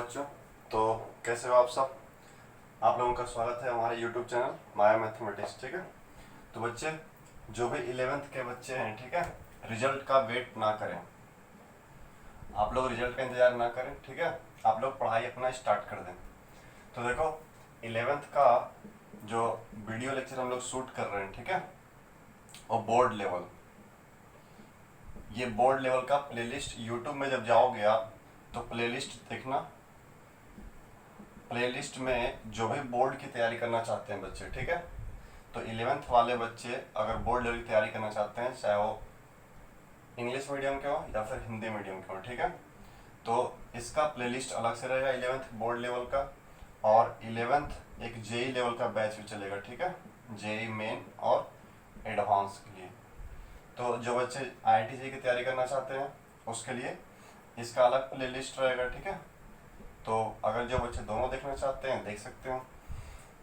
बच्चों। तो कैसे हो आप सब। आप लोगों का स्वागत है हमारे YouTube चैनल माया मैथमेटिक्स। ठीक है, तो बच्चे जो भी 11th के बच्चे हैं, ठीक है, रिजल्ट का वेट ना करें। आप लोग रिजल्ट का इंतजार ना करें, ठीक है, आप लोग पढ़ाई अपना स्टार्ट कर दें। तो देखो 11th का जो वीडियो लेक्चर हम लोग शूट कर रहे हैं, ठीक है, और बोर्ड लेवल, ये बोर्ड लेवल का प्लेलिस्ट यूट्यूब में जब जाओगे आप तो प्लेलिस्ट देखना। प्लेलिस्ट में जो भी बोर्ड की तैयारी करना चाहते हैं बच्चे, ठीक है, तो 11th वाले बच्चे अगर बोर्ड लेवल की तैयारी करना चाहते हैं, चाहे वो इंग्लिश मीडियम के हो या फिर हिंदी मीडियम के हो, ठीक है, तो इसका प्लेलिस्ट अलग से रहेगा 11th बोर्ड लेवल का। और 11th एक जेई लेवल का बैच भी चलेगा, ठीक है, जेई मेन और एडवांस के लिए। तो जो बच्चे IIT जेई की तैयारी करना चाहते हैं उसके लिए इसका अलग प्लेलिस्ट रहेगा, ठीक है। तो अगर जो बच्चे दोनों देखना चाहते हैं देख सकते हो।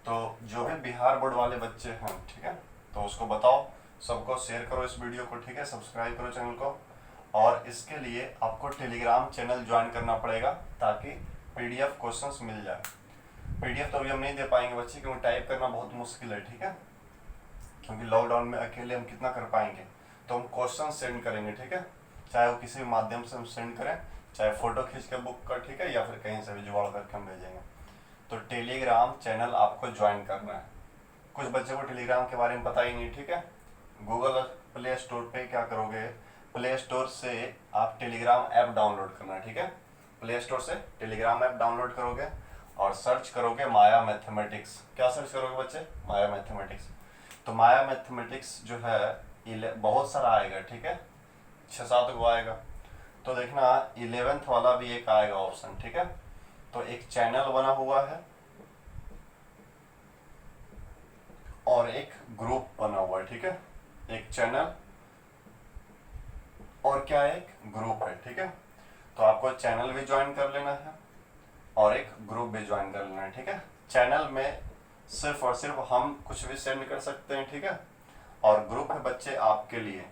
तो जो भी बिहार बोर्ड वाले बच्चे हैं, ठीक है, तो उसको बताओ, सबको शेयर करो इस वीडियो को, ठीक है, सब्सक्राइब करो चैनल को। और इसके लिए आपको टेलीग्राम चैनल ज्वाइन करना पड़ेगा ताकि PDF क्वेश्चंस मिल जाए। PDF तो अभी हम नहीं दे पाएंगे बच्चे, क्योंकि टाइप करना बहुत मुश्किल है, ठीक है, क्योंकि लॉकडाउन में अकेले हम कितना कर पाएंगे। तो हम क्वेश्चन सेंड करेंगे, ठीक है, चाहे वो किसी भी माध्यम से हम सेंड करें, चाहे फोटो खींच के बुक कर, ठीक है, या फिर कहीं से भी जुगाड़ करके हम भेजेंगे। तो टेलीग्राम चैनल आपको ज्वाइन करना है। कुछ बच्चों को टेलीग्राम के बारे में पता ही नहीं, ठीक है। गूगल प्ले स्टोर पे क्या करोगे, प्ले स्टोर से आप टेलीग्राम ऐप डाउनलोड करना है, ठीक है, प्ले स्टोर से टेलीग्राम ऐप डाउनलोड करोगे और सर्च करोगे माया मैथमेटिक्स। क्या सर्च करोगे बच्चे? माया मैथमेटिक्स। तो माया मैथमेटिक्स जो है बहुत सारा आएगा, ठीक है, 6-7 गो आएगा। तो देखना 11th वाला भी एक आएगा ऑप्शन, ठीक है। तो एक चैनल बना हुआ है और एक ग्रुप बना हुआ है, ठीक है, एक चैनल और क्या एक ग्रुप है, ठीक है। तो आपको चैनल भी ज्वाइन कर लेना है और एक ग्रुप भी ज्वाइन कर लेना है, ठीक है। चैनल में सिर्फ और सिर्फ हम कुछ भी सेंड कर सकते हैं, ठीक है, और ग्रुप है बच्चे आपके लिए।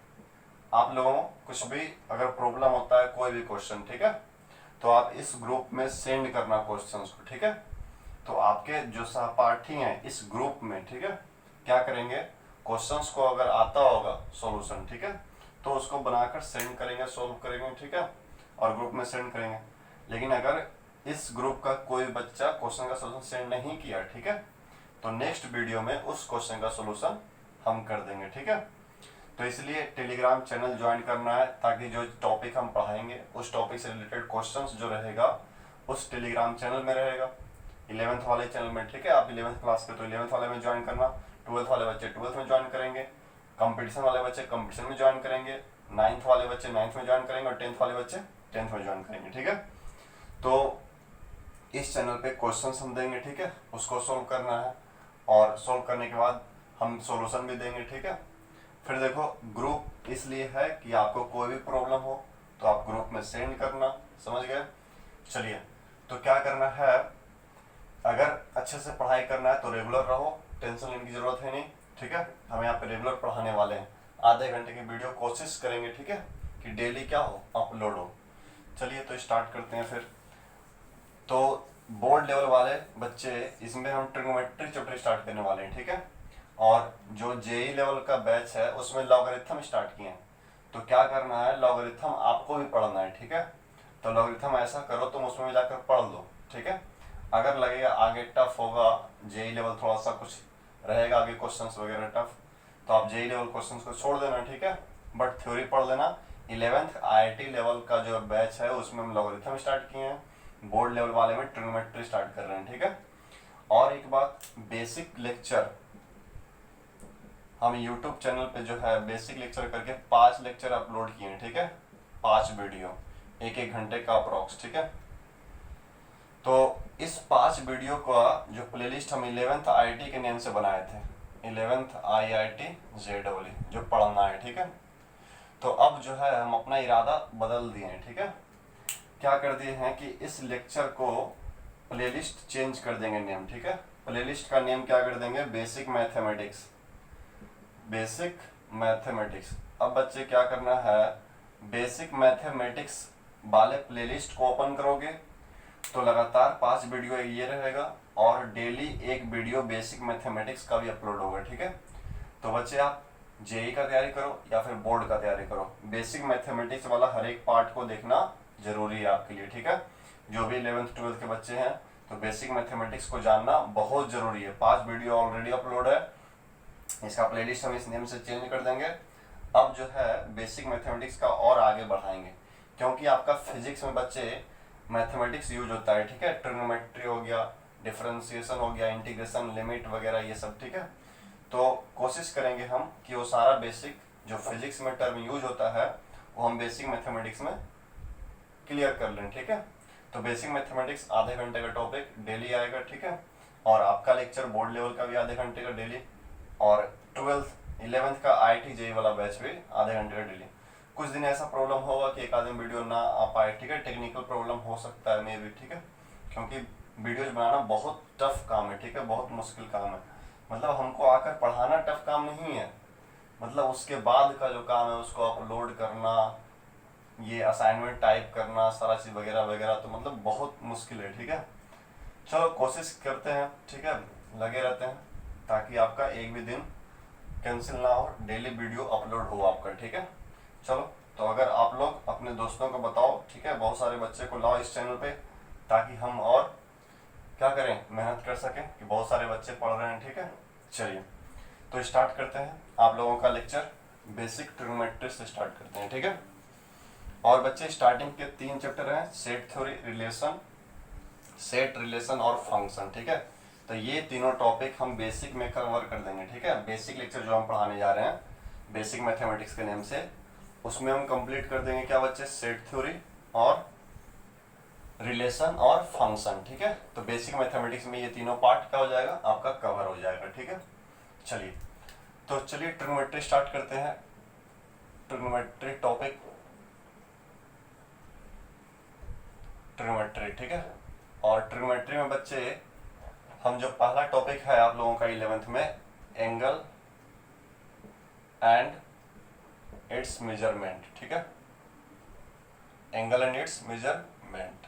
आप लोगों को कुछ भी अगर प्रॉब्लम होता है, कोई भी क्वेश्चन, ठीक है, तो आप इस ग्रुप में सेंड करना क्वेश्चंस को, ठीक है। तो आपके जो सहपाठी हैं इस ग्रुप में, ठीक है, क्या करेंगे, क्वेश्चंस को अगर आता होगा सॉल्यूशन, ठीक है, तो उसको बनाकर सेंड करेंगे, सोल्व करेंगे, ठीक है, और ग्रुप में सेंड करेंगे। लेकिन अगर इस ग्रुप का कोई बच्चा क्वेश्चन का सोल्यूशन सेंड नहीं किया, ठीक है, तो नेक्स्ट वीडियो में उस क्वेश्चन का सोल्यूशन हम कर देंगे, ठीक है। तो इसलिए टेलीग्राम चैनल ज्वाइन करना है ताकि जो टॉपिक हम पढ़ाएंगे उस टॉपिक से रिलेटेड क्वेश्चंस जो रहेगा उस टेलीग्राम चैनल में रहेगा, 11th वाले चैनल में, ठीक है। आप 11th क्लास के तो 11th वाले में ज्वाइन करना, 12th वाले बच्चे 12th में ज्वाइन करेंगे, कंपटीशन वाले बच्चे कंपटीशन में ज्वाइन करेंगे, 9th वाले बच्चे 9th में ज्वाइन करेंगे और 10th वाले बच्चे 10th में ज्वाइन करेंगे, ठीक है। तो इस चैनल पे क्वेश्चंस हम देंगे, ठीक है, उसको सोल्व करना है और सोल्व करने के बाद हम सॉल्यूशन भी देंगे, ठीक है। फिर देखो ग्रुप इसलिए है कि आपको कोई भी प्रॉब्लम हो तो आप ग्रुप में सेंड करना, समझ गए। चलिए, तो क्या करना है, अगर अच्छे से पढ़ाई करना है तो रेगुलर रहो, टेंशन लेने की जरूरत है नहीं, ठीक है। हम यहाँ पे रेगुलर पढ़ाने वाले हैं, आधे घंटे की वीडियो कोशिश करेंगे, ठीक है, कि डेली क्या हो, अपलोड हो। चलिए तो स्टार्ट करते हैं फिर। तो बोर्ड लेवल वाले बच्चे इसमें हम ट्रिग्नोमेट्री चैप्टर स्टार्ट करने वाले हैं, ठीक है। और जो जेई लेवल का बैच है उसमें लॉगरिथम स्टार्ट किए हैं। तो क्या करना है, लॉगरिथम आपको भी पढ़ना है, ठीक है। तो लॉगरिथम ऐसा करो तुम उसमें भी जाकर पढ़ लो, ठीक है। अगर लगेगा आगे टफ होगा, जेई लेवल थोड़ा सा कुछ रहेगा आगे क्वेश्चंस वगैरह टफ, तो आप जेई लेवल क्वेश्चंस को छोड़ देना, ठीक है, बट थ्योरी पढ़ लेना। 11th IIT लेवल का जो बैच है उसमें हम लॉगरिथम स्टार्ट किए हैं, बोर्ड लेवल वाले में ट्रिग्नोमेट्री स्टार्ट कर रहे हैं, ठीक है। और एक बात, बेसिक लेक्चर हम YouTube चैनल पे जो है बेसिक लेक्चर करके 5 लेक्चर अपलोड किए हैं, ठीक है, 5 वीडियो 1-1 घंटे का अप्रॉक्स, ठीक है। तो इस 5 वीडियो का जो प्लेलिस्ट हम 11th IIT के नेम से बनाए थे, 11th IIT JEE जो पढ़ना है, ठीक है। तो अब जो है हम अपना इरादा बदल दिए हैं, ठीक है। क्या कर दिए हैं कि इस लेक्चर को प्लेलिस्ट चेंज कर देंगे नेम, ठीक है। प्लेलिस्ट का नेम क्या कर देंगे, बेसिक मैथमेटिक्स, बेसिक मैथमेटिक्स। अब बच्चे क्या करना है, बेसिक मैथमेटिक्स वाले प्लेलिस्ट को ओपन करोगे तो लगातार 5 वीडियो ये रहेगा और डेली एक वीडियो बेसिक मैथमेटिक्स का भी अपलोड होगा, ठीक है। तो बच्चे आप जेई का तैयारी करो या फिर बोर्ड का तैयारी करो, बेसिक मैथमेटिक्स वाला हर एक पार्ट को देखना जरूरी है आपके लिए, ठीक है। जो भी 11th 12th के बच्चे हैं तो बेसिक मैथमेटिक्स को जानना बहुत जरूरी है। 5 वीडियो ऑलरेडी अपलोड है, इसका प्लेलिस्ट हम इस नेम से चेंज कर देंगे। अब जो है बेसिक मैथमेटिक्स का और आगे बढ़ाएंगे, क्योंकि आपका फिजिक्स में बच्चे मैथमेटिक्स यूज होता है, ठीक है। ट्रिग्नोमेट्री हो गया, डिफरेंशिएशन हो गया, इंटीग्रेशन, लिमिट वगैरह ये सब, ठीक है। तो कोशिश करेंगे हम कि वो सारा बेसिक जो फिजिक्स में टर्म यूज होता है वो हम बेसिक मैथमेटिक्स में क्लियर कर लें, ठीक है। तो बेसिक मैथमेटिक्स आधे घंटे का टॉपिक डेली आएगा, ठीक है। और आपका लेक्चर बोर्ड लेवल का भी आधे घंटे का डेली, और 12th 11th का IIT JEE वाला बैच भी आधे घंटे का डेली। कुछ दिन ऐसा प्रॉब्लम होगा कि एक आधे वीडियो ना आ पाए, ठीक है, टेक्निकल प्रॉब्लम हो सकता है मे भी, ठीक है, क्योंकि वीडियोज बनाना बहुत टफ काम है, ठीक है, बहुत मुश्किल काम है। मतलब हमको आकर पढ़ाना टफ काम नहीं है, मतलब उसके बाद का जो काम है उसको अपलोड करना, ये असाइनमेंट टाइप करना, सारा चीज़ वगैरह वगैरह, तो मतलब बहुत मुश्किल है, ठीक है। चलो कोशिश करते हैं, ठीक है, लगे रहते हैं ताकि आपका एक भी दिन कैंसिल ना हो, डेली वीडियो अपलोड हो आपका, ठीक है। चलो तो अगर आप लोग अपने दोस्तों को बताओ, ठीक है, बहुत सारे बच्चे को लाओ इस चैनल पे, ताकि हम और क्या करें, मेहनत कर सकें कि बहुत सारे बच्चे पढ़ रहे हैं, ठीक है। चलिए तो स्टार्ट करते हैं आप लोगों का लेक्चर, बेसिक ट्रिग्नोमेट्री से स्टार्ट करते हैं, ठीक है। और बच्चे स्टार्टिंग के 3 चैप्टर हैं, set theory, relation, set, relation और फंक्शन, ठीक है। तो ये तीनों टॉपिक हम बेसिक में कवर कर देंगे, ठीक है। बेसिक लेक्चर जो हम पढ़ाने जा रहे हैं बेसिक मैथमेटिक्स के नेम से, उसमें हम कंप्लीट कर देंगे क्या बच्चे, सेट थ्योरी और रिलेशन और फंक्शन, ठीक है। तो बेसिक मैथमेटिक्स में ये तीनों पार्ट क्या हो जाएगा, आपका कवर हो जाएगा, ठीक है। चलिए तो चलिए ट्रिग्नोमेट्री स्टार्ट करते हैं। ट्रिग्नोमेट्री टॉपिक, ट्रिग्नोमेट्री, ठीक है। और ट्रिग्नोमेट्री में बच्चे हम जो पहला टॉपिक है आप लोगों का 11th में, एंगल एंड इट्स मेजरमेंट, ठीक है, angle and it's measurement.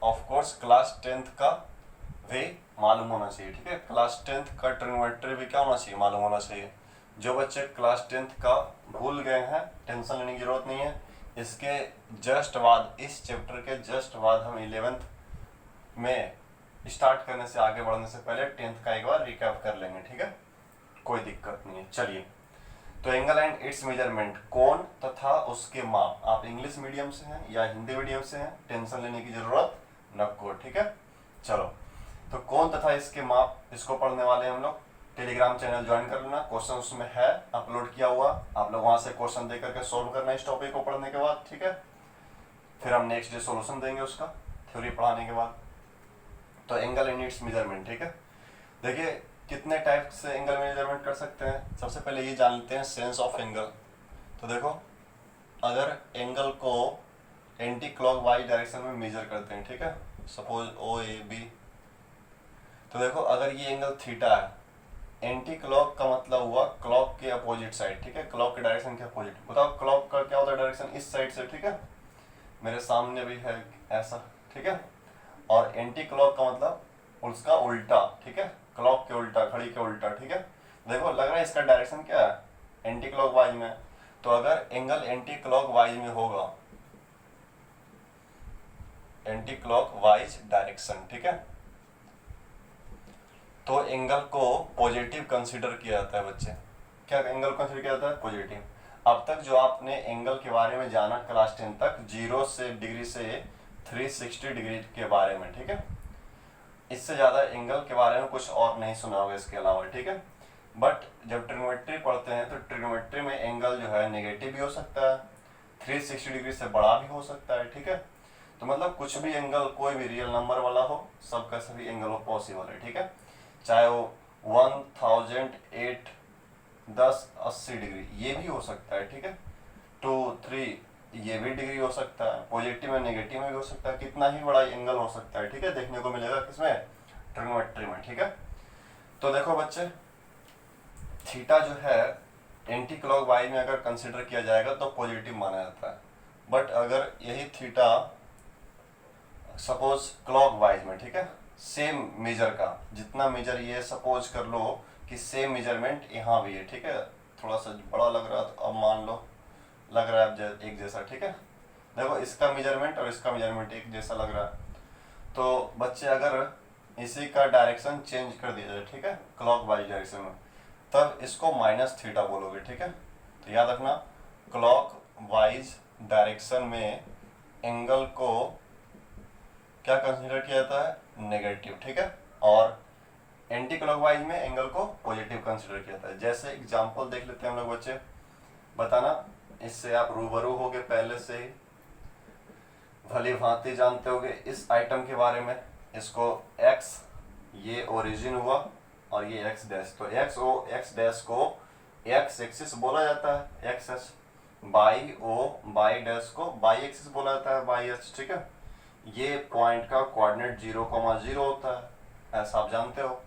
Of course class 10th का भी मालूम होना चाहिए, ठीक है। क्लास 10th का ट्रिग्नोमेट्री भी क्या होना चाहिए, मालूम होना चाहिए। जो बच्चे क्लास 10th का भूल गए हैं टेंशन लेने की जरूरत नहीं है, इसके जस्ट बाद, इस चैप्टर के जस्ट बाद हम 11th में स्टार्ट करने से, आगे बढ़ने से पहले 10th का एक बार रिकैप कर लेंगे, ठीक है, कोई दिक्कत नहीं है। चलिए तो एंगल एंड इट्स मेजरमेंट, कोण तथा उसके माप। आप इंग्लिश मीडियम से हैं या हिंदी मीडियम से हैं, टेंशन लेने की जरूरत नको, ठीक है। चलो तो कोण तथा इसके माप, इसको पढ़ने वाले हम लोग। टेलीग्राम चैनल ज्वाइन कर लेना, क्वेश्चन उसमें है अपलोड किया हुआ, आप लोग वहां से क्वेश्चन दे करके सोल्व करना इस टॉपिक को पढ़ने के बाद, ठीक है। फिर हम नेक्स्ट डे सोल्यूशन देंगे उसका, थ्योरी पढ़ाने के बाद। तो एंगल एंड इट्स मेजरमेंट, ठीक है। देखिए कितने टाइप से एंगल मेजरमेंट कर सकते हैं, सबसे पहले ये जान लेते हैं सेंस ऑफ एंगल। तो देखो अगर एंगल को एंटी क्लॉक वाइज डायरेक्शन में मेजर करते हैं, ठीक है, सपोज OAB, तो देखो अगर ये एंगल थीटा है, एंटी क्लॉक का मतलब हुआ क्लॉक के अपोजिट साइड, ठीक है, क्लॉक के डायरेक्शन के अपोजिट। बताओ क्लॉक का क्या होता है डायरेक्शन, इस साइड से, ठीक है, मेरे सामने भी है ऐसा, ठीक है। और एंटी क्लॉक का मतलब उसका उल्टा, ठीक है, क्लॉक के उल्टा, घड़ी के उल्टा, ठीक है। देखो लग रहा है इसका डायरेक्शन क्या है, एंटी क्लॉक वाइज में। तो अगर एंगल एंटी क्लॉक वाइज में होगा, एंटी क्लॉक वाइज डायरेक्शन, ठीक है, तो एंगल को पॉजिटिव कंसीडर किया जाता है बच्चे। क्या एंगल कंसीडर किया जाता है, पॉजिटिव। अब तक जो आपने एंगल के बारे में जाना क्लास 10 तक, 0 से डिग्री से 360 डिग्री के बारे में, ठीक है, इससे ज़्यादा एंगल के बारे में कुछ और नहीं सुना होगा इसके अलावा, ठीक है। बट जब ट्रिग्नोमेट्री पढ़ते हैं तो ट्रिग्नोमेट्री में एंगल जो है नेगेटिव भी हो सकता है, 360 डिग्री से बड़ा भी हो सकता है, ठीक है। तो मतलब कुछ भी एंगल, कोई भी रियल नंबर वाला हो, सबका सभी एंगल वो पॉसिबल है, ठीक है, चाहे वो 1008 10 80 डिग्री ये भी हो सकता है, ठीक है, 2 3 ये भी डिग्री हो सकता है, पॉजिटिव में नेगेटिव में भी हो सकता है, कितना ही बड़ा एंगल हो सकता है, ठीक है, देखने को मिलेगा किसमें, ट्रिग्नोमेट्री में, ठीक है। तो देखो बच्चे थीटा जो है एंटी क्लॉक वाइज में अगर कंसिडर किया जाएगा तो पॉजिटिव माना जाता है, बट अगर यही थीटा सपोज क्लॉक वाइज में, ठीक है, सेम मेजर का जितना मेजर, ये सपोज कर लो कि सेम मेजरमेंट यहाँ भी है, ठीक है, थोड़ा सा बड़ा लग रहा तो अब मान लो लग रहा है एक जैसा, ठीक है। देखो इसका मेजरमेंट और इसका मेजरमेंट एक जैसा लग रहा है, तो बच्चे अगर इसी का डायरेक्शन चेंज कर दिया जाए, ठीक है, क्लॉक वाइज डायरेक्शन में, तब इसको माइनस थीटा बोलोगे, ठीक है। तो याद रखना क्लॉक वाइज डायरेक्शन में एंगल को क्या कंसीडर किया जाता है, नेगेटिव, ठीक है, और एंटी क्लॉकवाइज में एंगल को पॉजिटिव कंसीडर किया जाता है। जैसे एग्जांपल देख लेते हैं हम लोग बच्चे, बताना, इससे आप रूबरू होगे पहले से ही, भली भांति जानते होगे इस आइटम के बारे में। इसको x, ये ओरिजिन हुआ और ये x डैश, तो x डैश को x एक्सिस बोला जाता है, एक्स, बाई डैश को बाई एक्सिस बोला जाता है, बाई एच, ठीक है। ये पॉइंट का कोऑर्डिनेट 0,0 होता है, ऐसा आप जानते हो।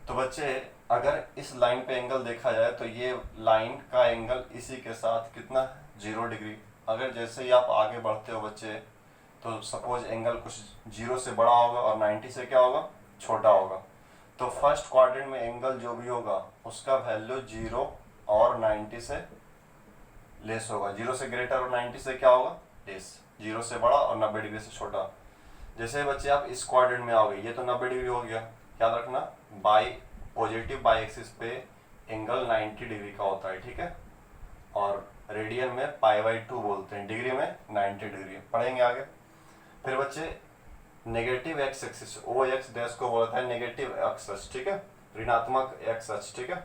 तो बच्चे अगर इस लाइन पे एंगल देखा जाए तो ये लाइन का एंगल इसी के साथ कितना है, 0 डिग्री। अगर जैसे ही आप आगे बढ़ते हो बच्चे, तो सपोज एंगल कुछ 0 से बड़ा होगा और 90 से क्या होगा, छोटा होगा, तो फर्स्ट क्वाड्रेंट में एंगल जो भी होगा उसका वैल्यू 0 और 90 से लेस होगा। 0 से ग्रेटर और 90 से क्या होगा, लेस। 0 से बड़ा और 90 डिग्री से छोटा। जैसे बच्चे आप इस क्वाड्रेंट में आओगे, ये तो 90 डिग्री हो गया, याद रखना पॉजिटिव बाई एक्सिस पे एंगल 90 डिग्री का होता है, ठीक है, और रेडियन में π/2 बोलते हैं, डिग्री में 90 डिग्री, पढ़ेंगे आगे। फिर बच्चे नेगेटिव एक्स एक्सिस, ओ एक्स डैश को बोलता है नेगेटिव एक्स, ठीक है, ऋणात्मक एक्स अक्ष, ठीक है।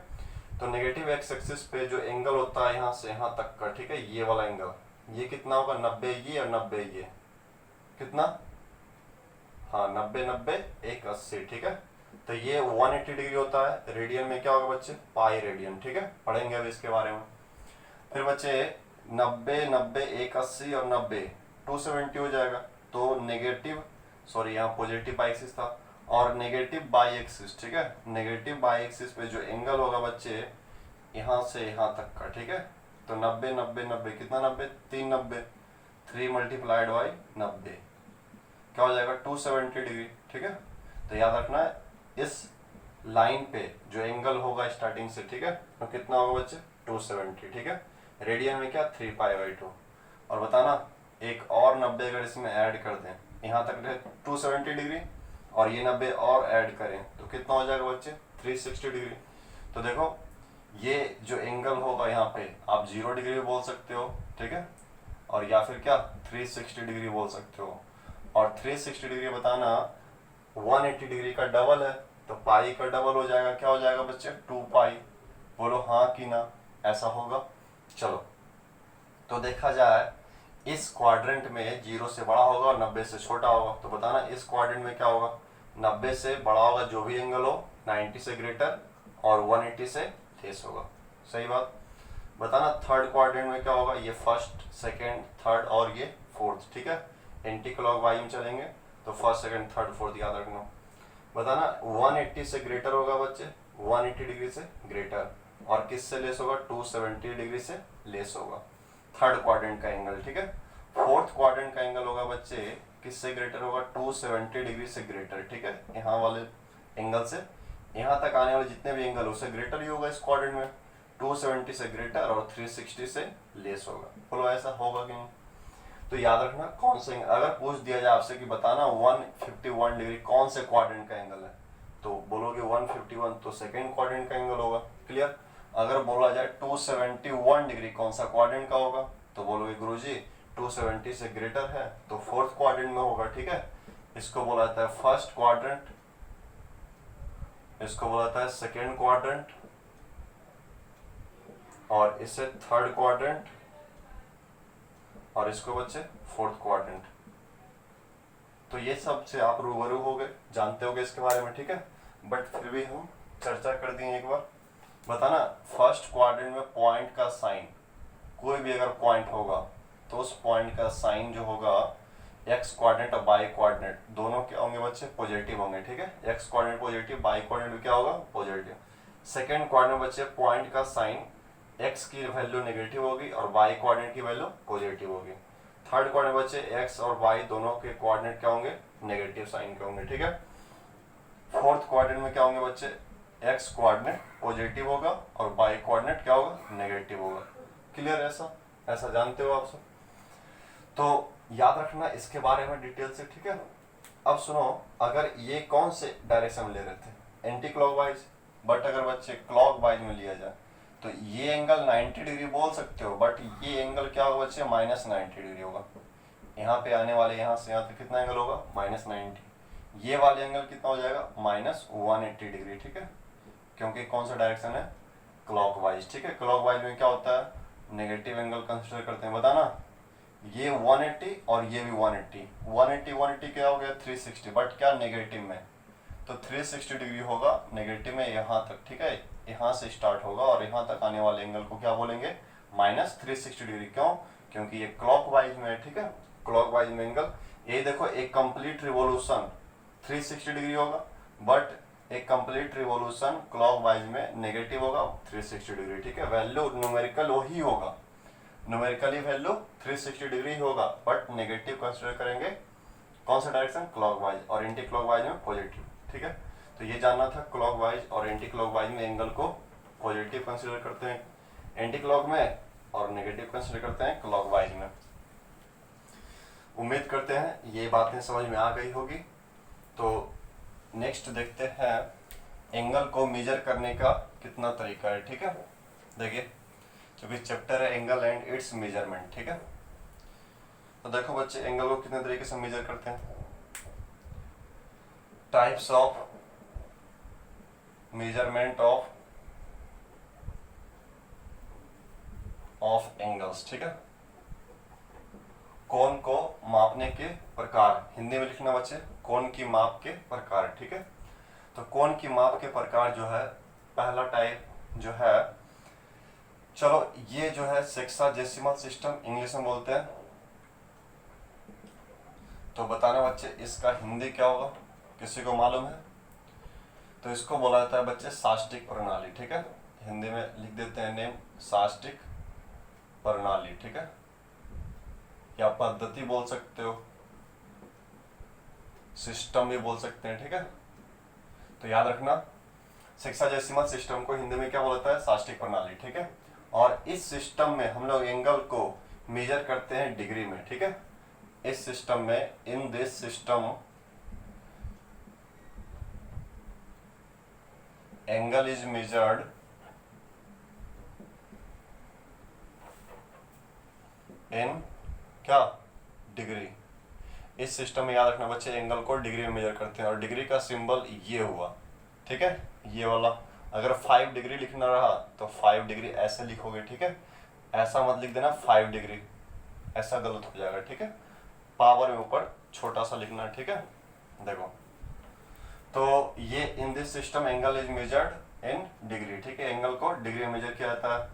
तो नेगेटिव एक्स एक्सिस पे जो एंगल होता है यहाँ से यहाँ तक का, ठीक है, ये वाला एंगल, ये कितना होगा, 90 ये और 90 ये, कितना, हाँ 90 1 80, ठीक है। तो ये 180 डिग्री होता है। रेडियन में क्या होगा बच्चे, पाई रेडियन, ठीक है, पढ़ेंगे अभी इसके बारे में। फिर बच्चे 90 1 80 और 90 270 हो जाएगा। तो नेगेटिव, सॉरी यहाँ पॉजिटिव बाई एक्सिस था, और नेगेटिव बाई एक्सिस, ठीक है, नेगेटिव बाई एक्सिस पे जो एंगल होगा बच्चे यहाँ से यहाँ तक का, ठीक है। तो 90 कितना, 90 390, 3 मल्टीप्लाइड बाई 90 क्या हो जाएगा, 270 डिग्री, ठीक है। तो याद रखना है इस लाइन पे जो एंगल होगा स्टार्टिंग से, ठीक है, तो कितना होगा बच्चे, 270, ठीक है। रेडियन में क्या, 3π/2, और बताना एक और 90 अगर इसमें ऐड कर दें, यहाँ तक रहे 270 डिग्री, और ये 90 और ऐड करें तो कितना हो जाएगा बच्चे, 360 डिग्री। तो देखो ये जो एंगल होगा यहाँ पे आप 0 डिग्री भी बोल सकते हो, ठीक है, और या फिर क्या 360 डिग्री बोल सकते हो। और 360 डिग्री बताना 180 डिग्री का डबल है, तो पाई का डबल हो जाएगा, क्या हो जाएगा बच्चे, 2π। बोलो हाँ कि ना, ऐसा होगा। चलो तो देखा जाए इस क्वाड्रेंट में 0 से बड़ा होगा और 90 से छोटा होगा। तो बताना इस क्वाड्रेंट में क्या होगा, 90 से बड़ा होगा जो भी एंगल हो, 90 से ग्रेटर, और 180 से लेस होगा, सही बात। बताना थर्ड क्वाड्रेंट में क्या होगा, ये फर्स्ट सेकेंड थर्ड और ये फोर्थ, ठीक है, एंटी क्लॉकवाइज में चलेंगे तो फर्स्ट सेकेंड थर्ड फोर्थ याद रखना। बताना 180 से ग्रेटर होगा बच्चे, 180 डिग्री से ग्रेटर, और किससे लेस होगा, 270 डिग्री से लेस होगा, थर्ड क्वाड्रेंट का एंगल, ठीक है। फोर्थ क्वाड्रेंट का एंगल होगा बच्चे किससे ग्रेटर होगा, 270 डिग्री से ग्रेटर, ठीक है, यहाँ वाले एंगल से यहाँ तक आने वाले जितने भी एंगल उससे ग्रेटर ही होगा इस क्वाड्रेंट में, 270 से ग्रेटर और 360 से लेस होगा। बोलो ऐसा होगा कि नहीं। तो याद रखना कौन से, अगर पूछ दिया जाए आपसे कि बताना 151 डिग्री कौन से क्वाड्रेंट का एंगल है, तो बोलोगे 151, तो सेकेंड क्वाड्रेंट का एंगल होगा, क्लियर। अगर बोला जाए 271 डिग्री कौन सा क्वाड्रेंट का होगा, तो बोलोगे गुरुजी 270 से ग्रेटर है तो फोर्थ क्वाड्रेंट में होगा, ठीक है। इसको बोला जाता है फर्स्ट क्वाड्रेंट, इसको बोला जाता है सेकेंड क्वाड्रेंट, और इसे थर्ड क्वाड्रेंट, और इसको बच्चे फोर्थ क्वाड्रेंट। तो ये सब से आप रूबरू हो गए, जानते होगे इसके बारे में, ठीक है। बट फिर भी हम चर्चा कर दिए एक बार। बताना फर्स्ट क्वाड्रेंट में पॉइंट का साइन, कोई भी अगर पॉइंट होगा तो उस पॉइंट का साइन जो होगा एक्स क्वाड्रेंट और बाई क्वाड्रेंट दोनों क्या होंगे बच्चे, पॉजिटिव होंगे, ठीक है। X quadrant positive, by quadrant क्या होगा, पॉजिटिव। सेकेंड क्वाड्रेंट बच्चे पॉइंट का साइन एक्स की वैल्यू नेगेटिव होगी और बाई क्वाड्रेंट की वैल्यू पॉजिटिव होगी। थर्ड क्वाड्रेंट बच्चे एक्स और वाई दोनों के कोऑर्डिनेट क्या होंगे, नेगेटिव साइन के होंगे, ठीक है। फोर्थ क्वाड्रेंट में क्या होंगे बच्चे, एक्स कोऑर्डिनेट पॉजिटिव होगा और वाई कोऑर्डिनेट क्या होगा, नेगेटिव होगा। क्लियर है, ऐसा जानते हो आप सब। तो याद रखना इसके बारे में डिटेल से, ठीक है। अब सुनो, अगर ये कौन से डायरेक्शन में ले रहे थे, एंटी क्लॉकवाइज, बट अगर बच्चे क्लॉकवाइज में लिया जाए तो ये एंगल 90 डिग्री बोल सकते हो, बट ये एंगल क्या होगा बच्चे, -90 डिग्री होगा। यहाँ पे आने वाले यहाँ से यहाँ तक कितना एंगल होगा, -90। ये वाले एंगल कितना हो जाएगा, -180 डिग्री, ठीक है, क्योंकि कौन सा डायरेक्शन है, क्लॉकवाइज, ठीक है। क्लॉकवाइज में क्या होता है, नेगेटिव एंगल कंसिडर करते हैं, बताना। ये 180 और ये भी 180, 180 क्या हो गया, 360, बट क्या नेगेटिव में, तो 360 डिग्री होगा नेगेटिव में यहाँ तक, ठीक है। यहाँ से स्टार्ट होगा और यहाँ तक आने वाले एंगल को क्या बोलेंगे, -360 डिग्री। क्यों, क्योंकि ये क्लॉकवाइज में है, ठीक है। क्लॉकवाइज में एंगल, ये देखो एक कंप्लीट रिवॉल्यूशन 360 डिग्री होगा, बट एक कंप्लीट रिवॉल्यूशन क्लॉकवाइज में नेगेटिव होगा 360 डिग्री, ठीक है। वैल्यू न्यूमेरिकल वही होगा, न्यूमेरिकली वैल्यू 360 डिग्री होगा, बट नेगेटिव कंसिडर करेंगे कौन सा डायरेक्शन, क्लॉकवाइज, और एंटी क्लॉकवाइज में पॉजिटिव, ठीक है। तो ये जानना था, क्लॉकवाइज और एंटी क्लॉकवाइज में एंगल को पॉजिटिव कंसिडर करते हैं एंटी क्लॉक में, और नेगेटिव कंसिडर करते हैं क्लॉकवाइज में। उम्मीद करते हैं ये बातें समझ में आ गई होगी। तो नेक्स्ट देखते हैं एंगल को मेजर करने का कितना तरीका है, ठीक है। देखिए, क्योंकि चैप्टर है एंगल एंड इट्स मेजरमेंट, ठीक है। तो देखो बच्चे, एंगल को कितने तरीके से मेजर करते हैं, types of measurement of angles, ठीक है। कोण को मापने के प्रकार, हिंदी में लिखना बच्चे, कोण की माप के प्रकार, ठीक है। तो कोण की माप के प्रकार जो है, पहला टाइप जो है, चलो ये जो है सेक्साडेसिमल सिस्टम इंग्लिश में बोलते हैं। तो बताना बच्चे इसका हिंदी क्या होगा, किसी को मालूम है, तो इसको बोला जाता है बच्चे साष्टिक प्रणाली, ठीक है। हिंदी में लिख देते हैं नेम, साष्टिक प्रणाली, ठीक है, या पद्धति बोल सकते हो, सिस्टम भी बोल सकते हैं, ठीक है। तो याद रखना, सेक्साडेसिमल सिस्टम को हिंदी में क्या बोलता है, साष्टिक प्रणाली, ठीक है। और इस सिस्टम में हम लोग एंगल को मेजर करते हैं डिग्री में, ठीक है। इस सिस्टम में, in this system, angle is measured in क्या, डिग्री। इस सिस्टम में याद रखना बच्चे, एंगल को डिग्री में मेजर करते हैं, और डिग्री का सिंबल ये हुआ, ठीक है, ये वाला। अगर 5 डिग्री लिखना रहा तो 5 डिग्री ऐसे लिखोगे, ठीक है। ऐसा मत लिख देना 5 डिग्री, ऐसा गलत हो जाएगा, ठीक है। पावर में ऊपर छोटा सा लिखना, ठीक है। देखो, तो ये in this system angle is measured in degree, ठीक है, एंगल को डिग्री में मेजर किया जाता है।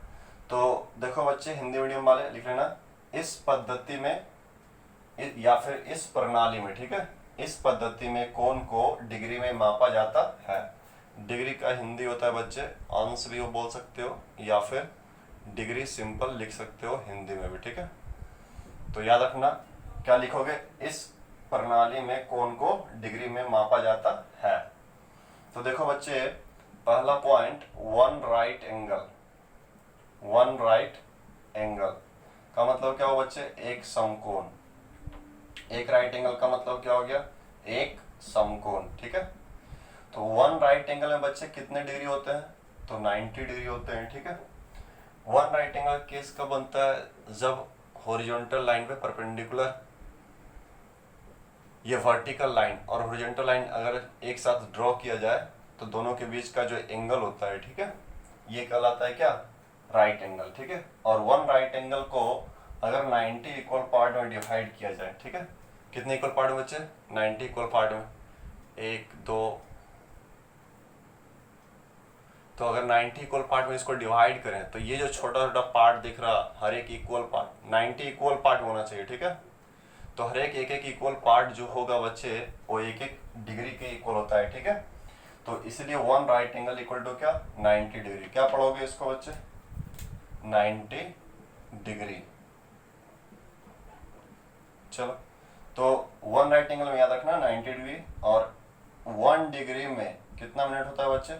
तो देखो बच्चे, हिंदी मीडियम वाले लिख लेना, इस पद्धति में या फिर इस प्रणाली में, ठीक है, इस पद्धति में कोण को डिग्री में मापा जाता है। डिग्री का हिंदी होता है बच्चे, अंश भी बोल सकते हो, या फिर डिग्री सिंपल लिख सकते हो हिंदी में भी, ठीक है। तो याद रखना, क्या लिखोगे, इस प्रणाली में कोण को डिग्री में मापा जाता है। तो देखो बच्चे, पहला point, one right angle. One right angle का मतलब क्या हो बच्चे, एक समकोण। एक राइट एंगल का मतलब क्या हो गया, एक समकोण, ठीक है। तो वन राइट एंगल में बच्चे कितने डिग्री होते हैं, तो 90 डिग्री होते हैं, ठीक है। वन राइट एंगल केस कब बनता है, जब हॉरिजॉन्टल लाइन पे परपेंडिकुलर, ये वर्टिकल लाइन और हॉरिजॉन्टल लाइन अगर एक साथ ड्रॉ किया जाए तो दोनों के बीच का जो एंगल होता है, ठीक है, ये कहलाता है क्या, राइट एंगल, ठीक है। और वन राइट एंगल को अगर 90 इक्वल पार्ट में डिवाइड किया जाए, ठीक है, कितने इक्वल पार्ट में बच्चे, 90 इक्वल पार्ट में, 1 2, तो अगर 90 इक्वल पार्ट में इसको डिवाइड करें तो ये जो छोटा छोटा पार्ट दिख रहा, हर एक इक्वल पार्ट 90 इक्वल पार्ट होना चाहिए, ठीक है। तो हर एक एक इक्वल पार्ट जो होगा बच्चे, वो एक एक डिग्री के इक्वल होता है, ठीक है। तो इसलिए one right angle equal to क्या, 90 डिग्री। क्या पढ़ोगे इसको बच्चे, 90 डिग्री। चलो, तो 1 राइट एंगल में याद रखना 90 डिग्री, और 1 डिग्री में कितना मिनट होता है बच्चे,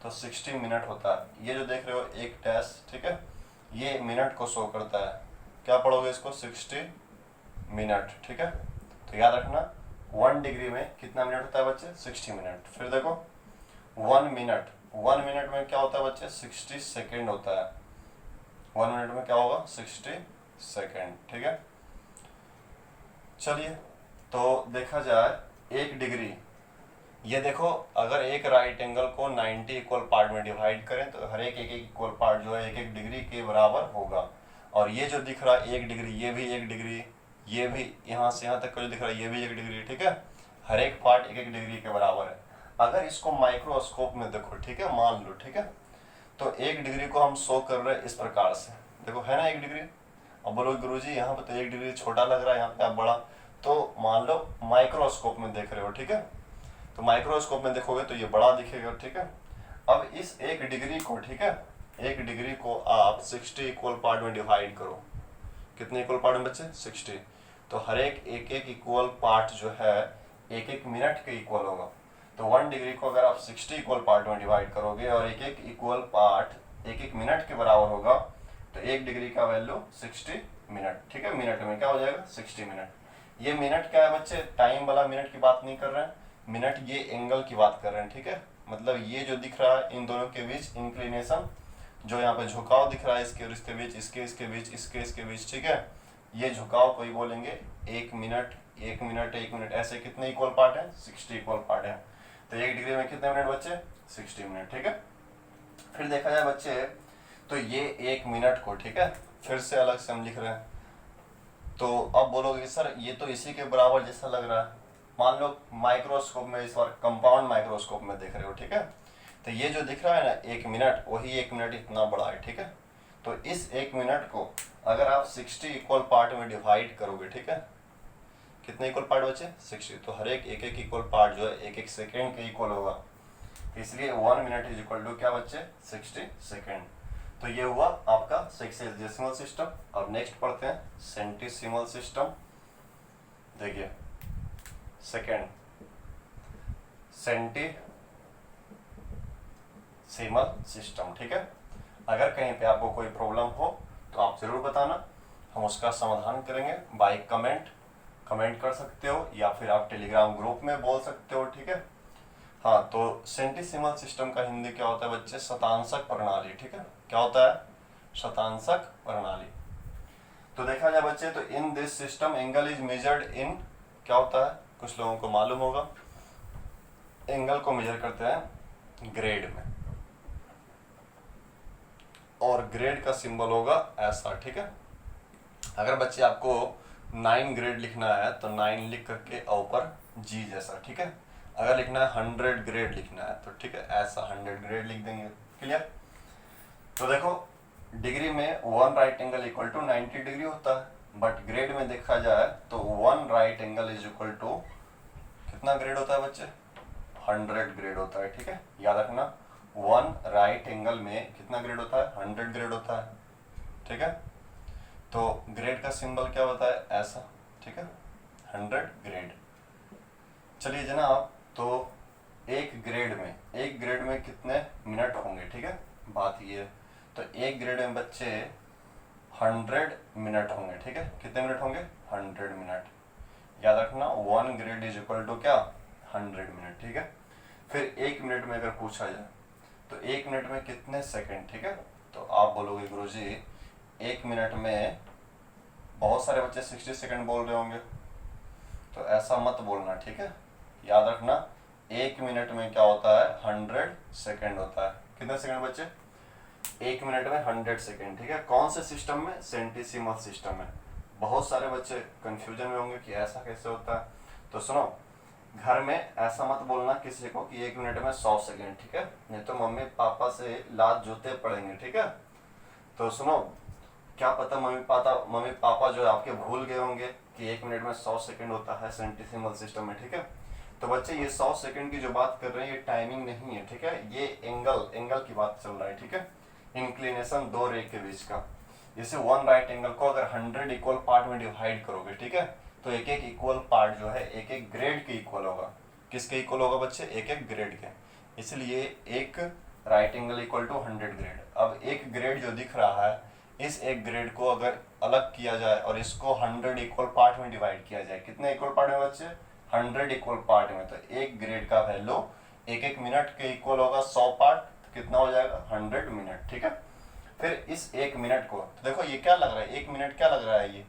तो 60 मिनट होता है। ये जो देख रहे हो एक डैश, ठीक है, ये मिनट को शो करता है। क्या पढ़ोगे इसको, 60 मिनट, ठीक है। तो याद रखना 1 डिग्री में कितना मिनट होता है बच्चे, 60 मिनट। फिर देखो 1 मिनट, 1 मिनट में क्या होता है बच्चे, 60 सेकेंड होता है। 1 मिनट में क्या होगा, 60 सेकेंड, ठीक है। चलिए, तो देखा जाए 1 डिग्री, ये देखो अगर एक राइट एंगल को 90 इक्वल पार्ट में डिवाइड करें तो हर एक इक्वल पार्ट जो है 1 डिग्री के बराबर होगा। और ये जो दिख रहा है 1 डिग्री, ये भी 1 डिग्री, ये भी यहाँ से यहाँ तक का जो दिख रहा है ये भी 1 डिग्री, ठीक है। हर एक पार्ट 1 डिग्री के बराबर है। अगर इसको माइक्रोस्कोप में देखो, ठीक है, मान लो, ठीक है, तो 1 डिग्री को हम शो कर रहे हैं इस प्रकार से, देखो है ना 1 डिग्री। अब बोलो गुरुजी यहाँ पे तो 1 डिग्री छोटा लग रहा है, यहाँ पे आप बड़ा, तो मान लो माइक्रोस्कोप में देख रहे हो, ठीक है, तो माइक्रोस्कोप में देखोगे तो ये बड़ा दिखेगा, ठीक है। अब इस 1 डिग्री को, ठीक है, 1 डिग्री को आप 60 इक्वल पार्ट में डिवाइड करो। कितने इक्वल पार्ट में बच्चे, 60। तो हर एक इक्वल पार्ट जो है 1 मिनट के इक्वल होगा। तो 1 डिग्री को अगर आप 60 इक्वल पार्ट में डिवाइड करोगे और 1 इक्वल पार्ट 1 मिनट के बराबर होगा, तो 1 डिग्री का वैल्यू 60 मिनट, ठीक है। मिनट में क्या हो जाएगा, 60 मिनट। ये मिनट क्या है बच्चे, टाइम वाला मिनट की बात नहीं कर रहे हैं, मिनट ये एंगल की बात कर रहे हैं, ठीक है। मतलब ये जो दिख रहा है इन दोनों के बीच इंक्लिनेशन, जो यहाँ पे झुकाव दिख रहा है इसके और इसके बीच, इसके बीच, इसके बीच, ठीक है, ये झुकाव को ही बोलेंगे 1 मिनट, 1 मिनट, 1 मिनट। ऐसे कितने इक्वल पार्ट है, 60 इक्वल पार्ट है। तो 1 डिग्री में कितने मिनट बच्चे, 60 मिनट, ठीक है। फिर देखा जाए बच्चे, तो ये 1 मिनट को, ठीक है, फिर से अलग से हम लिख रहे हैं। तो अब बोलोगे सर ये तो इसी के बराबर जैसा लग रहा है। मान लो माइक्रोस्कोप में, इस बार कंपाउंड माइक्रोस्कोप में देख रहे हो, ठीक है, तो ये जो दिख रहा है ना 1 मिनट, वही 1 मिनट इतना बड़ा है, ठीक है। तो इस 1 मिनट को अगर आप 60 इक्वल पार्ट में डिवाइड करोगे, ठीक है, कितने इक्वल पार्ट बचे, 60, तो हर एक इक्वल पार्ट जो है 1 सेकेंड के इक्वल होगा। इसलिए 1 मिनट इज इक्वल टू क्या बच्चे, 60 सेकेंड। तो ये हुआ आपका सेक्सियसिमल सिस्टम। अब नेक्स्ट पढ़ते हैं सेंटिसिमल सिस्टम। देखिए सेकेंड, सेंटिसिमल सिस्टम, ठीक है। अगर कहीं पे आपको कोई प्रॉब्लम हो तो आप जरूर बताना, हम उसका समाधान करेंगे बाय कमेंट कर सकते हो या फिर आप टेलीग्राम ग्रुप में बोल सकते हो, ठीक है। हाँ, तो सेंटिसिमल सिस्टम का हिंदी क्या होता है बच्चे, शतांशक प्रणाली, ठीक है। क्या होता है, शतांशक प्रणाली। तो देखा जाए बच्चे, तो in this system angle is measured in, क्या होता है, कुछ लोगों को मालूम होगा, एंगल को मेजर करते हैं ग्रेड में, और ग्रेड का सिंबल होगा ऐसा, ठीक है। अगर बच्चे आपको 9 ग्रेड लिखना है तो 9 लिख करके ऊपर जी जैसा, ठीक है। अगर लिखना है 100 ग्रेड लिखना है तो ठीक है ऐसा 100 ग्रेड लिख देंगे, क्लियर। तो देखो डिग्री में 1 right angle equal to 90 degree होता है, बट ग्रेड में देखा जाए तो 1 right angle is equal to कितना ग्रेड होता है बच्चे, 100 ग्रेड होता है, ठीक है। याद रखना 1 राइट एंगल में कितना ग्रेड होता है, 100 ग्रेड होता है, ठीक है। तो ग्रेड का सिंबल क्या होता है, ऐसा, ठीक है, 100 ग्रेड। चलिए जनाब, तो एक ग्रेड में कितने मिनट होंगे, ठीक है, बात ये। तो एक ग्रेड में बच्चे 100 मिनट होंगे, ठीक है। कितने मिनट होंगे, 100 मिनट। याद रखना 1 ग्रेड इज इक्वल टू क्या, 100 मिनट, ठीक है। फिर 1 मिनट में अगर पूछा जाए तो 1 मिनट में कितने सेकंड, ठीक है। तो आप बोलोगे गुरुजी 1 मिनट में बहुत सारे बच्चे 60 सेकंड बोल रहे होंगे, तो ऐसा मत बोलना, ठीक है। याद रखना 1 मिनट में क्या होता है, 100 सेकंड होता है। कितने सेकंड बच्चे, 1 मिनट में 100 सेकंड, ठीक है। कौन से सिस्टम में, सेंटिसिमल सिस्टम में। बहुत सारे बच्चे कंफ्यूजन में होंगे कि ऐसा कैसे होता है। तो सुनो, घर में ऐसा मत बोलना किसी को कि 1 मिनट में 100 सेकंड, ठीक है, नहीं तो मम्मी पापा से लात जूते पड़ेंगे, ठीक है। तो सुनो, क्या पता मम्मी पापा जो है आपके भूल गए होंगे कि 1 मिनट में 100 सेकंड होता है सेंटिसिमल सिस्टम में, ठीक है। तो बच्चे ये 100 सेकंड की जो बात कर रहे हैं ये टाइमिंग नहीं है, ठीक है, ये एंगल की बात चल रहा है, ठीक है। इंक्लिनेशन 2 रे के बीच का। जैसे 1 राइट एंगल को अगर 100 इक्वल पार्ट में डिवाइड करोगे, ठीक है, तो एक एक इक्वल पार्ट जो है एक एक ग्रेड के इक्वल होगा। किसके इक्वल होगा बच्चे? एक एक ग्रेड के। इसलिए एक right angle equal to 100 grade. अब एक ग्रेड जो दिख रहा है, इस एक ग्रेड को अगर अलग किया जाए और इसको 100 इक्वल पार्ट में डिवाइड किया जाए, कितने इक्वल पार्ट में बच्चे? 100 इक्वल पार्ट में। तो एक ग्रेड का वैल्यू एक एक मिनट के इक्वल होगा 100 पार्ट, तो कितना हो जाएगा? 100 मिनट। ठीक है। फिर इस एक मिनट को तो देखो ये क्या लग रहा है, एक मिनट क्या लग रहा है? ये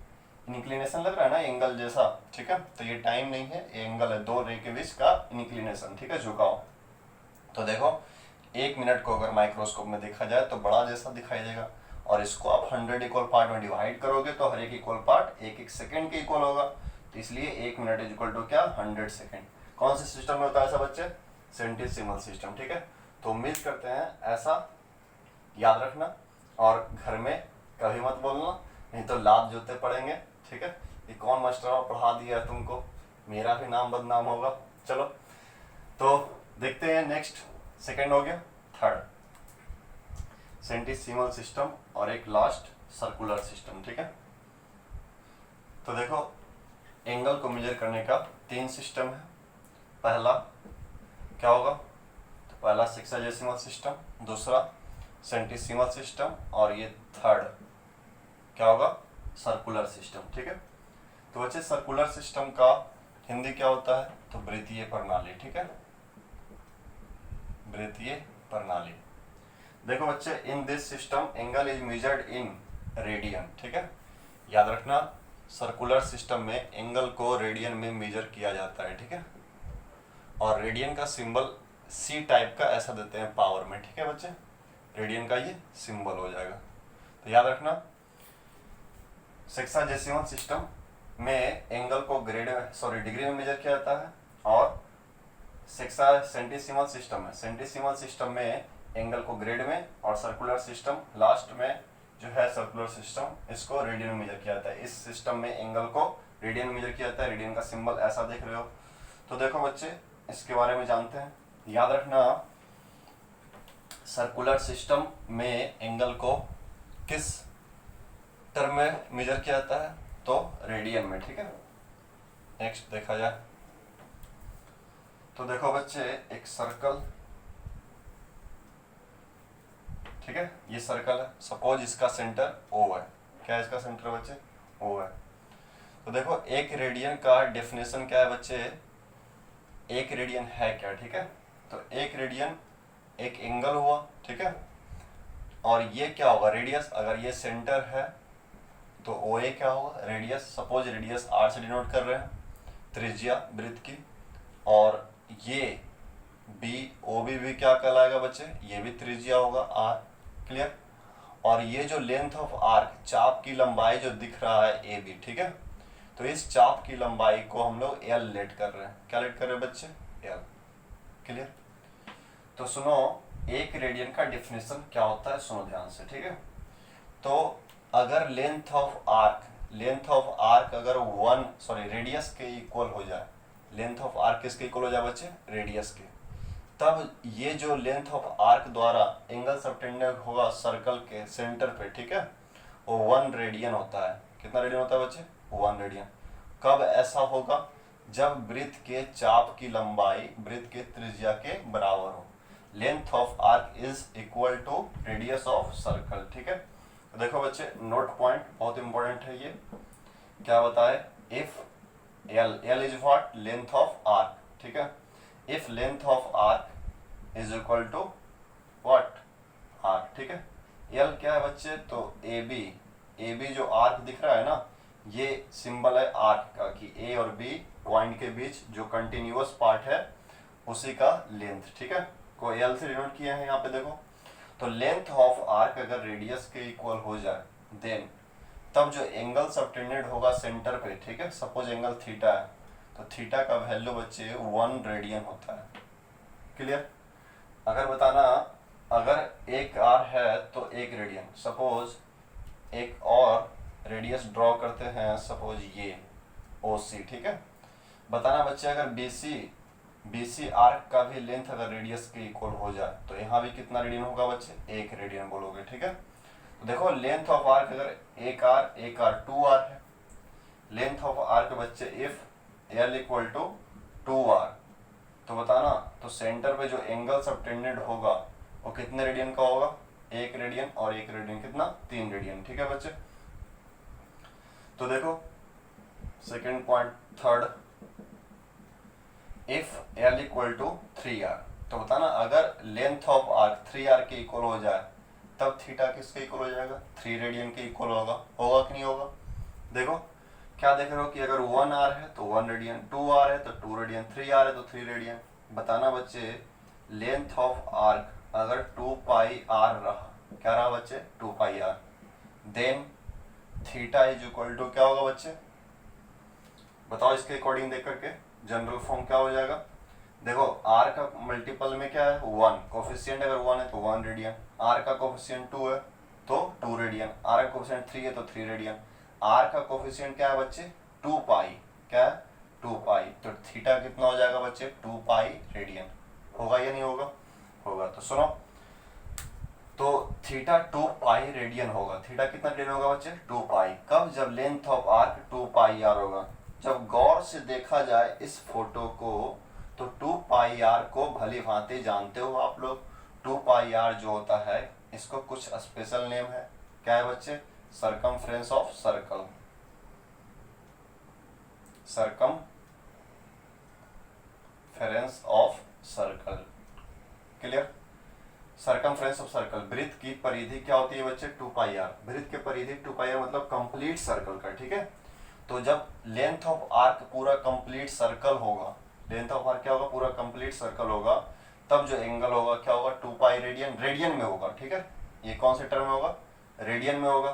इंक्लिनेशन लग रहा है ना, एंगल जैसा। ठीक है। तो ये टाइम नहीं है, ये एंगल है, दो रे के बीच का इंक्लिनेशन। ठीक है, झुकाव। तो देखो एक मिनट को अगर माइक्रोस्कोप में देखा जाए तो बड़ा जैसा दिखाई देगा, और इसको आप 100 इक्वल पार्ट में डिवाइड करोगे तो हर एक इक्वल पार्ट एक एक सेकंड के इक्वल होगा। तो इसलिए एक मिनट इज इक्वल टू क्या? 100 सेकंड। कौन से सिस्टम में होता है ऐसा बच्चे? सेंटिसिमल सिस्टम। ठीक है। तो उम्मीद करते हैं ऐसा याद रखना, और घर में कभी मत बोलना, नहीं तो लात जूते पड़ेंगे। ठीक है। ये कौन मास्टर पढ़ा दिया है तुमको, मेरा भी नाम बदनाम होगा। चलो तो देखते हैं नेक्स्ट। सेकंड हो गया। थर्ड सेंटिसिमल सिस्टम और एक लास्ट सर्कुलर सिस्टम। ठीक है। तो देखो एंगल को मेजर करने का 3 सिस्टम है। पहला क्या होगा? तो पहला सेक्साजेसिमल सिस्टम, दूसरा सेंटिसिमल सिस्टम, और ये थर्ड क्या होगा? Circular system. ठीक है। तो बच्चे सर्कुलर सिस्टम का हिंदी क्या होता है? तो वृत्तीय प्रणाली। ठीक है, वृत्तीय प्रणाली। देखो बच्चे in this system angle is measured in radian. ठीक है, याद रखना सर्कुलर सिस्टम में एंगल को रेडियन में मेजर किया जाता है। ठीक है, और रेडियन का सिंबल सी टाइप का ऐसा देते हैं पावर में। ठीक है बच्चे, रेडियन का ये सिंबल हो जाएगा। तो याद रखना सेक्साजेसिमल सिस्टम में एंगल को डिग्री में मेजर किया जाता है, और सेंटिसिमल सिस्टम में एंगल को ग्रेड में, और सर्कुलर सिस्टम लास्ट में जो है सर्कुलर सिस्टम इसको रेडियन में मेजर किया जाता है। इस सिस्टम में एंगल को रेडियन में मेजर किया जाता है। रेडियन का सिंबल ऐसा देख रहे हो। तो देखो बच्चे इसके बारे में जानते हैं। याद रखना सर्कुलर सिस्टम में एंगल को किस टर्म में मेजर किया जाता है? तो रेडियन में। ठीक है, नेक्स्ट देखा जाए तो देखो बच्चे एक सर्कल, ठीक है, ये सर्कल है। सपोज इसका सेंटर O है। क्या है इसका सेंटर बच्चे? O है। तो देखो एक रेडियन का डेफिनेशन क्या है बच्चे? एक रेडियन है क्या? ठीक है, तो एक रेडियन एक एंगल हुआ। ठीक है, और ये क्या होगा? रेडियस। अगर ये सेंटर है तो OA क्या होगा? रेडियस। सपोज रेडियस R से डिनोट कर रहे हैं, त्रिज्या वृत्त की, और ये OB भी क्या कहलाएगा बच्चे? ये भी त्रिज्या होगा R। क्लियर? और ये जो लेंथ ऑफ आर्क, चाप की लंबाई जो दिख रहा है AB, ठीक है, तो इस चाप की लंबाई को हम लोग L लेट कर रहे हैं। क्या लेट कर रहे हैं बच्चे? L। क्लियर? तो सुनो एक रेडियन का डेफिनेशन क्या होता है, सुनो ध्यान से। ठीक है, तो अगर लेंथ ऑफ आर्क अगर रेडियस के इक्वल हो जाए, लेंथ ऑफ आर्क किसके इक्वल हो जाए बच्चे? रेडियस के, तब ये जो लेंथ ऑफ आर्क द्वारा एंगल सबटेंडेड होगा सर्कल के सेंटर पे, ठीक है, वो 1 रेडियन होता है। कितना रेडियन होता है बच्चे? 1 रेडियन। कब ऐसा होगा? जब वृत्त के चाप की लंबाई वृत्त के त्रिज्या के बराबर हो। Length of arc is equal to radius of circle. ठीक है, तो देखो बच्चे नोट पॉइंट बहुत इंपॉर्टेंट है ये। क्या बताए? If L is what? Length of arc. ठीक है, if length of arc is equal to what? Arc. ठीक है, L क्या है बच्चे? तो AB जो आर्क दिख रहा है ना, ये सिंबल है आर्क का, कि A और B पॉइंट के बीच जो कंटिन्यूअस पार्ट है उसी का लेंथ। ठीक है, को L से डिनोट किया है यहाँ पे देखो। तो लेंथ ऑफ आर्क अगर रेडियस के इक्वल हो जाए देन तब जो एंगल सबटेंडेड होगा सेंटर पे, ठीक है, सपोज एंगल थीटा है, तो थीटा का वैल्यू बच्चे 1 रेडियन होता है। क्लियर? अगर बताना अगर एक आर है तो 1 रेडियन। सपोज एक और रेडियस ड्रॉ करते हैं, सपोज ये OC। ठीक है, बताना बच्चे अगर BC आर्क का भी लेंथ अगर रेडियस के इक्वल हो जाए तो यहाँ भी कितना रेडियन होगा बच्चे? 1 रेडियन बोलोगे। ठीक है, तो देखो लेंथ ऑफ आर्क अगर एक आर 2 आर है, लेंथ ऑफ आर्क कि बच्चे if L equal to 2R, तो बताना तो सेंटर पे जो एंगल सबटेंडेड होगा वो कितने रेडियन का होगा, 1 रेडियन, और 1 रेडियन कितना, 3 रेडियन। ठीक है बच्चे, तो देखो second point, third, if L equal to 3R, तो बताना अगर लेंथ ऑफ आर्क 3R के इक्वल हो जाए तब थीटा किसके इक्वल हो जाएगा, 3 रेडियन के इक्वल होगा कि नहीं होगा। देखो क्या देख रहे हो कि अगर 1R है तो 1 रेडियन, 2R है तो 2 रेडियन, 3R है तो 3 रेडियन। बताना बच्चे लेंथ ऑफ आर्क अगर 2 पाई आर रहा, क्या रहा बच्चे, 2 pi r, then theta is equal to क्या होगा बच्चे, बताओ इसके अकॉर्डिंग देख करके जनरल फॉर्म क्या हो जाएगा। देखो आर का मल्टीपल में क्या है 1, कोफिशिएंट अगर 1 है तो 1 रेडियन, आर का कोफिशिएंट 2 है तो 2 रेडियन, आर का कोफिशिएंट 3 है तो 3 रेडियन, आर का कोफिशिएंट क्या है बच्चे 2 पाई, क्या है 2 पाई, तो थीटा कितना हो जाएगा बच्चे 2 पाई रेडियन। होगा या नहीं होगा, होगा। तो सुनो, तो थीटा 2 पाई रेडियन होगा, थीटा कितना रेडियन होगा बच्चे 2 पाई, कब, जब length of arc 2 pi R होगा। जब गौर से देखा जाए इस फोटो को तो 2 पाई आर को भली भांति जानते हो आप लोग, 2 पाई आर जो होता है इसको कुछ स्पेशल नेम है, क्या है बच्चे, circumference of circle, circumference of circle, clear. Circumference of circle, वृत्त की परिधि क्या होती है बच्चे 2 पाई आर, वृत्त की परिधि 2 पाई आर मतलब कंप्लीट सर्कल का। ठीक है, तो जब लेंथ ऑफ आर्क पूरा कंप्लीट सर्कल होगा, लेंथ ऑफ आर्क क्या होगा, पूरा कंप्लीट सर्कल होगा, तब जो एंगल होगा क्या होगा 2 पाई रेडियन, रेडियन में होगा। ठीक है, ये कौन से टर्म में होगा, रेडियन में होगा।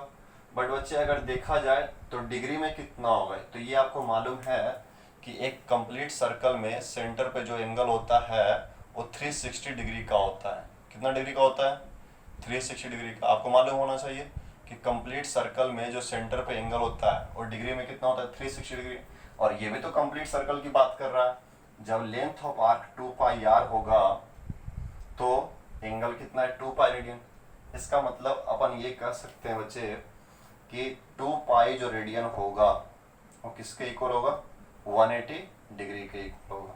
बट बच्चे अगर देखा जाए तो डिग्री में कितना होगा, तो ये आपको मालूम है कि एक कंप्लीट सर्कल में सेंटर पे जो एंगल होता है वो 360 डिग्री का होता है। कितना डिग्री का होता है, 360 डिग्री का। आपको मालूम होना चाहिए कि कंप्लीट सर्कल में जो सेंटर पे एंगल होता है और डिग्री में कितना होता है 360 डिग्री। और ये भी तो कंप्लीट सर्कल की बात कर रहा है। जब length of arc 2 pi R होगा तो एंगल कितना है 2 पाई रेडियन। इसका मतलब अपन ये कह सकते हैं बच्चे कि 2 पाई जो रेडियन होगा वो किसके इक्वल होगा, 180 डिग्री के इक्वल होगा।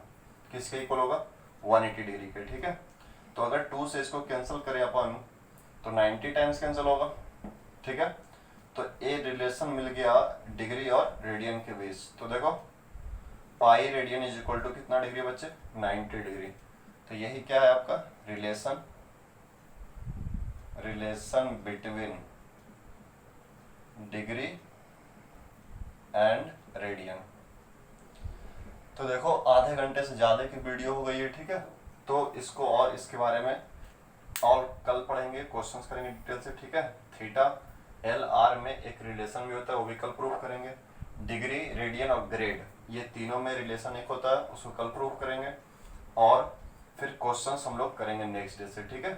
किसके इक्वल होगा, 180 डिग्री के। ठीक है, तो अगर 2 से इसको कैंसिल करें अपन तो 90 टाइम्स कैंसिल होगा। ठीक है, तो ए रिलेशन मिल गया डिग्री और रेडियन के बीच। तो देखो pi radian is equal to कितना डिग्री बच्चे, 90 डिग्री। तो यही क्या है आपका relation between degree and radian. तो देखो आधे घंटे से ज्यादा की वीडियो हो गई है। ठीक है, तो इसको और इसके बारे में और कल पढ़ेंगे, क्वेश्चंस करेंगे डिटेल से। ठीक है, थीटा एल आर में एक रिलेशन भी होता है, वो भी कल प्रूव करेंगे। डिग्री, रेडियन और ग्रेड, ये तीनों में रिलेशन एक होता है, उसको कल प्रूव करेंगे। और फिर क्वेश्चंस हम लोग करेंगे नेक्स्ट डे से। ठीक है,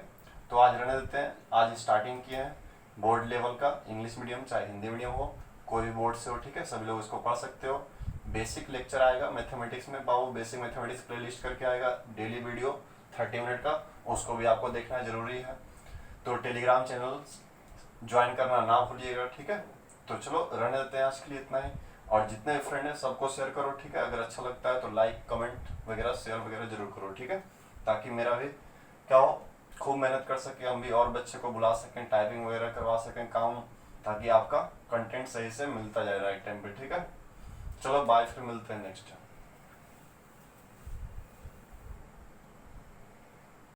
तो आज रहने देते हैं। आज स्टार्टिंग किए हैं बोर्ड लेवल का, इंग्लिश मीडियम चाहे हिंदी मीडियम हो, कोई भी बोर्ड से हो। ठीक है, सभी लोग इसको पढ़ सकते हो। बेसिक लेक्चर आएगा मैथमेटिक्स में, बाबू बेसिक मैथमेटिक्स प्लेलिस्ट करके आएगा, डेली वीडियो 30 मिनट का, उसको भी आपको देखना जरूरी है। तो टेलीग्राम चैनल ज्वाइन करना ना भूलिएगा। ठीक है, तो चलो रहने देते हैं आज के लिए इतना ही। और जितने फ्रेंड हैं सबको शेयर करो। ठीक है, अगर अच्छा लगता है तो लाइक कमेंट वगैरह शेयर वगैरह जरूर करो। ठीक है, ताकि मेरा भी क्या हो, खूब मेहनत कर सके, हम भी और बच्चे को बुला सकें, टाइपिंग वगैरह करवा सकें काम, ताकि आपका कंटेंट सही से मिलता जाए राइट टाइम पे। ठीक है, चलो बाय, फिर मिलते हैं नेक्स्ट टाइम।